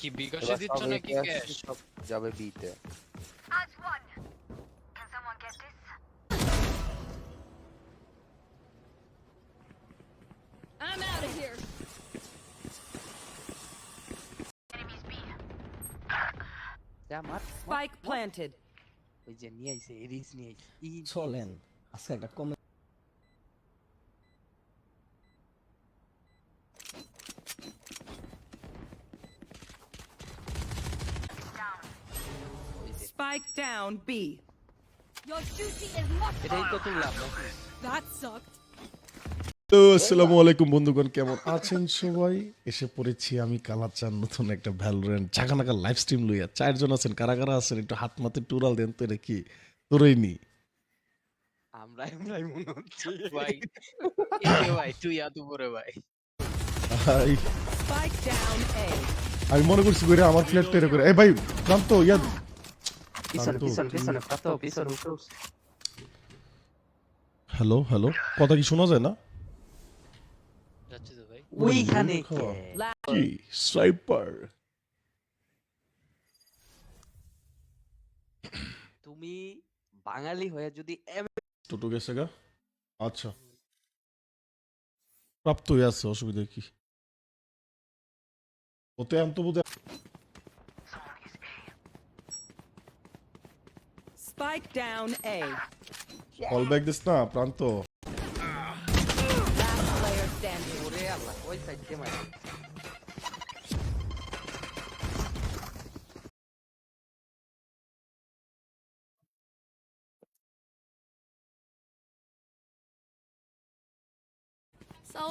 কি বিকাশে দিচ্ছ নাকি ক্যাশ? সব যাবে বিতে। I'm out of here. যা মার। Spike planted. ওই যে নিয়ে আইছে এরিস নিয়ে আইছে। চলেন আজকে একটা কম Spike down B. Your duty is not এটাই তো তুললাম নাকি? that sucked. তো আসসালামু আলাইকুম বন্ধুগণ, কেমন আছেন সবাই? এসে পড়েছি আমি কালাচান নতুন একটা ভ্যালোরেন্ট ঝাঁকানাকা লাইভ স্ট্রিম লইয়া। চারজন আছেন, কারা কারা আছেন একটু হাত মাতে টুরাল দেন তো। এটা কি তোরই নি? আমরাই মনে হচ্ছে। ভাই ভাই তুই এত পরে ভাই ভাই Spike down A. আমি মনে করছি করে আমার প্লেট টেরে করে। এই ভাই প্রান্ত ইয়া পিছনে পিছনে পিছনে পাতো পিছনে উপরে। হ্যালো হ্যালো, কথা কি শোনা যায় না? যাচ্ছে তো ভাই। ওইখানে কে? কি স্নাইপার? তুমি বাঙালি হয়ে যদি টোটো গেছে গা। আচ্ছা প্রাপ্ত হয়ে আছে, অসুবিধা কি? ওতে আনতো বোধ। Spike down A. Call back this না প্রান্ত। Last player standing. ওরে আল্লাহ ওই সাইড দিয়ে মারে। So,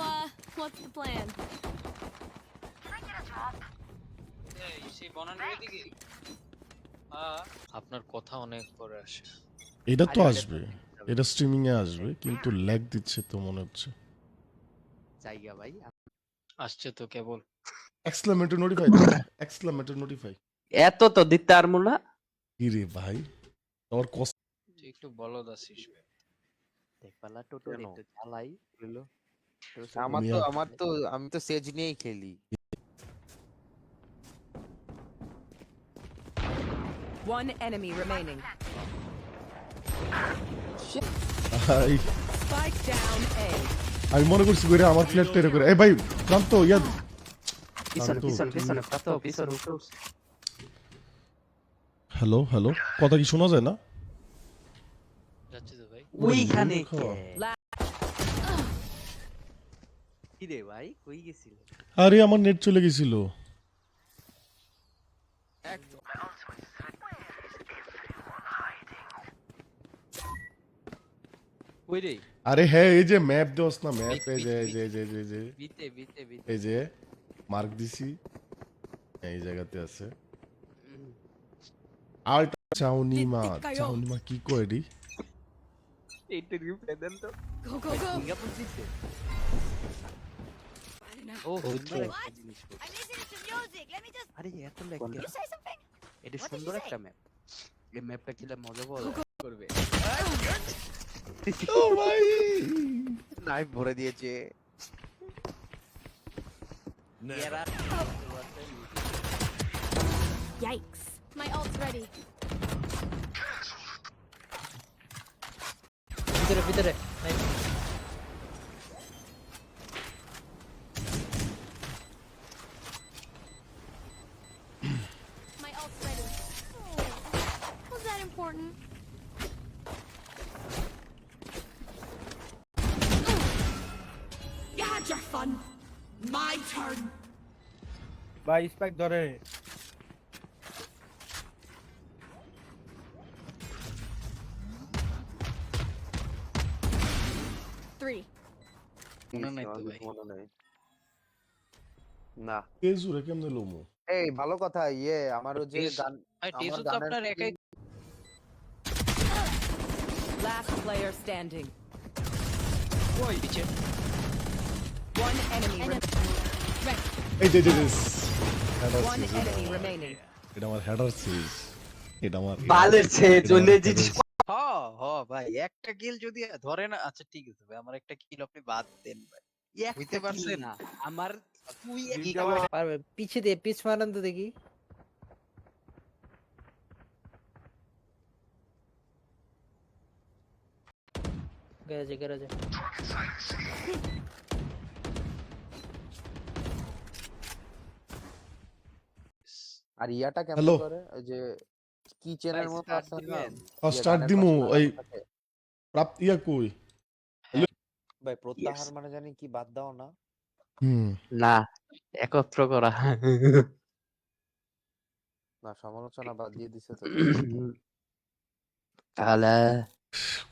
what's the plan? এই সেই বনানীর দিকে হ্যাঁ, আপনার কথা অনেক পরে আসে। এটা তো আসবে, এটা স্ট্রিমিং এ আসবে, কিন্তু ল্যাগ দিচ্ছে তো মনে হচ্ছে। জায়গা ভাই। আসছে তো কেবল। এক্সক্লেমেটর নোটিফাই, এক্সক্লেমেটর নোটিফাই। এত তো দিতে পারমু না। কি রে ভাই, তোর কষ্ট। তুই একটু বলদ আছিস ভাই। দেখপালা টোটো একটু জ্বালাই হলো। আমি তো সেজ নিয়েই খেলি। One enemy remaining. ভাই Spike down A. আমি মনে করছি করে আমার প্লেট টেরে করে। এই ভাই প্রান্ত ইয়া পিছনে পিছনে পিছনে পাতো পিছনে উপরে। হ্যালো হ্যালো, কথা কি শোনা যায় না? যাচ্ছে তো ভাই। ওইখানে কে? La- কি রে ভাই কই গেছিল? আরে আমার নেট চলে গেছিল। কই রে? আরে হ্যাঁ, এই যে ম্যাপ দেওস না, ম্যাপ এই যে এই যে এই যে এই যে এই যে বিতে বিতে বিতে। এই যে মার্ক দিছি, এই জায়গাতে আছে। আর চাউনিমা, চাউনিমা কি কয় রে? এইটা রিপ্লাই দেন তো। Go, go, go. সিঙ্গাপুর দিছে। ও সুন্দর একটা জিনিস করছে। I'm listening to music. Let me just. আরে এত লেগ You say something? এটা What did সুন্দর you একটা ম্যাপ। এই ম্যাপটা খেলে মজা পাওয়া করবে। ও ভাই নাইফ ভরে দিয়েছে। এরা Yikes. My ult's ready. ভিতরে ভিতরে My ult's ready. Oh, was that important? You had your fun. My turn. ভাই স্পাইক ধরে Three. মনে নাই তো ভাই। না কেজুরে কেমনে লমু? এই ভালো কথা। আমারও যে গান ভাই আমার টিসু তো গানের আপনার একাই। Last player standing. ওই পিছে। One enemy. এই যে One enemy remaining. এটা আমার হেডার সিজ, এটা আমার বালের ছে চলে জিনিস। ভাই একটা কিল যদি ধরে না। আচ্ছা ঠিক আছে ভাই, আমার একটা কিল আপনি বাদ দেন ভাই। বুঝতে পারছেন না আমার তুই পারবে পিছে দিয়ে পিছ মারান তো দেখি। গ্যারেজে আর ইয়াটা কেমন Hello? করে ওই যে কি চেনের মতো আছে না স্টার্ট দিমু এই প্রাপ্ত ইয়া কই ভাই প্রত্যাহার মানে জানি কি বাদ দাও না না একত্র করা না সমালোচনা বাদ দিয়ে দিছে তো তাহলে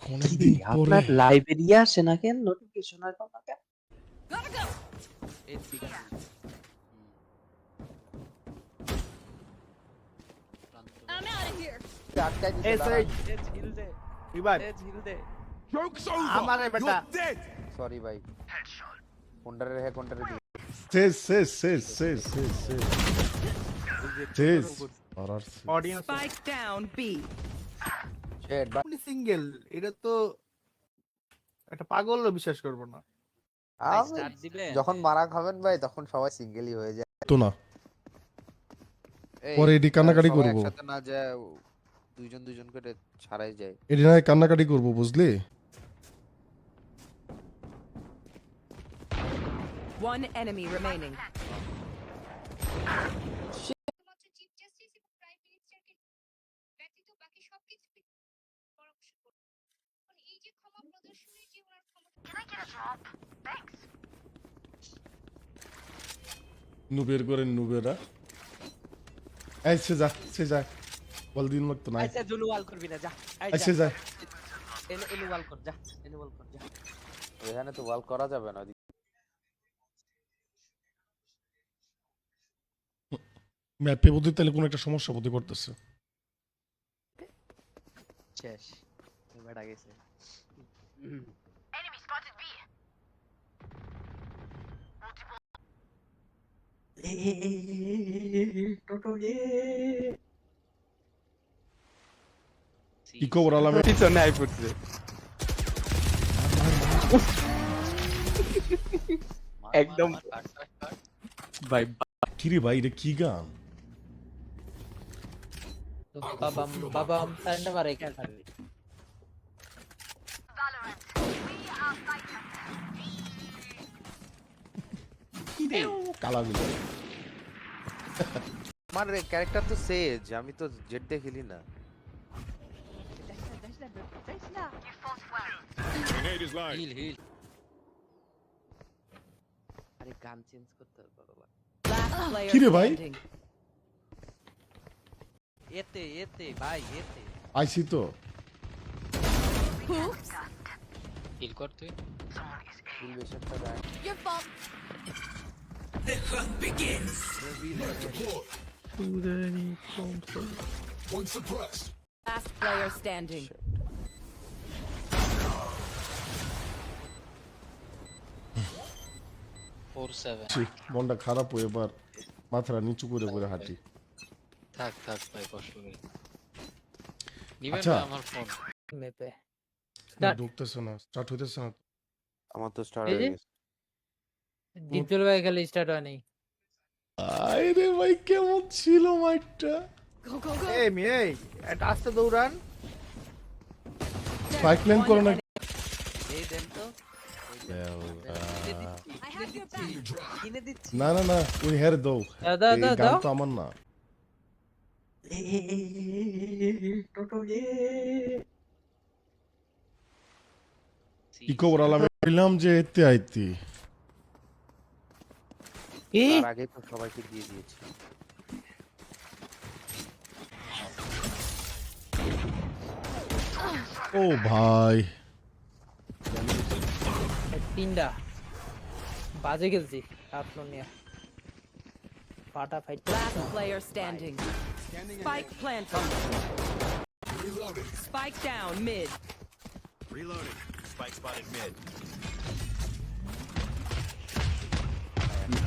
অনেকদিন পরে আপনার লাইব্রেরি আসে না কেন নোটিফিকেশন আসে না কেন I'm out of here. আটকাই দিছে এই সাইড রিভাইভ আমারে বেটা সরি ভাই কোন্ডারে হে কোন্ডারে দি শেষ অডিয়েন্স Spike down B. শেট ভাই সিঙ্গেল এটা তো একটা পাগলও বিশ্বাস করব না স্টার্ট দিবেন যখন মারা খাবেন ভাই তখন সবাই সিঙ্গেলই হয়ে যায় তো না এই, পরে এডি কান্নাকাটি সবাই করবো। একসাথে না যায় দুইজন করে ছাড়াই যায় এটি নয় কান্নাকাটি করবো বুঝলি One enemy remaining. শুধুমাত্র চিফ জাস্টিস এবং প্রাইম মিনিস্টারকে ব্যতীত বাকি সবকিছু পরামর্শ করুন এখন এই যে ক্ষমা প্রদর্শনের যে ওনার ক্ষমতা নুবের করে নুবেরা এই সে যা বল দিন মত নাই আচ্ছা জুলু ওয়াল করবি না যা আচ্ছা যা এনে ওয়াল কর যা এনে ওয়াল কর যা এখানে তো ওয়াল করা যাবে না ম্যাপে বোধহয় তাহলে কোনো একটা সমস্যা বোধ করতেছে শেষ বেড়া গেছে কি খবর আলামে পিছনে আই পড়ছে একদম ভাই কি রে ভাই এটা কি গান বাবা সাইন্ডা মারে কেন কালা গুলো আমার ক্যারেক্টার তো সেজ আমি তো জেড দিয়ে খেলি না হিল আরে গান চেঞ্জ করতে হবে বাবা Last player Kire bhai? standing. এতে ভাই এতে আইসি তো হিল কর তুই ফুল বেশ একটা গায় Your fault. Last player standing. Four seven মনটা খারাপ হয়ে এবার মাথাটা নিচু করে করে হাঁটি থাক ভাই কষ্ট করে নিবেন আচ্ছা। ভাই আমার ফোন মেপে ঢুকতেছে না স্টার্ট হইতেছে না আমার তো স্টার এই যে? হয়ে গেছে ডিপজল ভাই খালি স্টার্ট হয় নাই আরে ভাই কেমন ছিল মাইকটা Go, go, go. এই মি এই এটা আস্তে দৌড়ান স্পাইক প্ল্যান করো না এই দেন তো I have your back. কিনে দিচ্ছি না না না ওই হের দাও দাও এই গান তো আমার না কি খবর আলামে বললাম যে এতে আইতি তার আগে তো সবাইকে দিয়ে দিয়েছি ও ভাই তিনটা বাজে গেছি আপনার নিয়ে পাটা fight Last player standing. Spike planted. Spike down mid.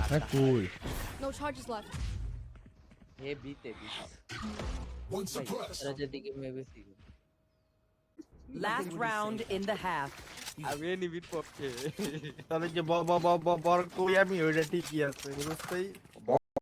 হ্যাঁ কই No charges left. এ বিতে যেদিকে maybe Last round in the half. আমি নিবিট পক্ষে তাহলে যে বর কই আমি ওইটা ঠিকই আছে বুঝতেই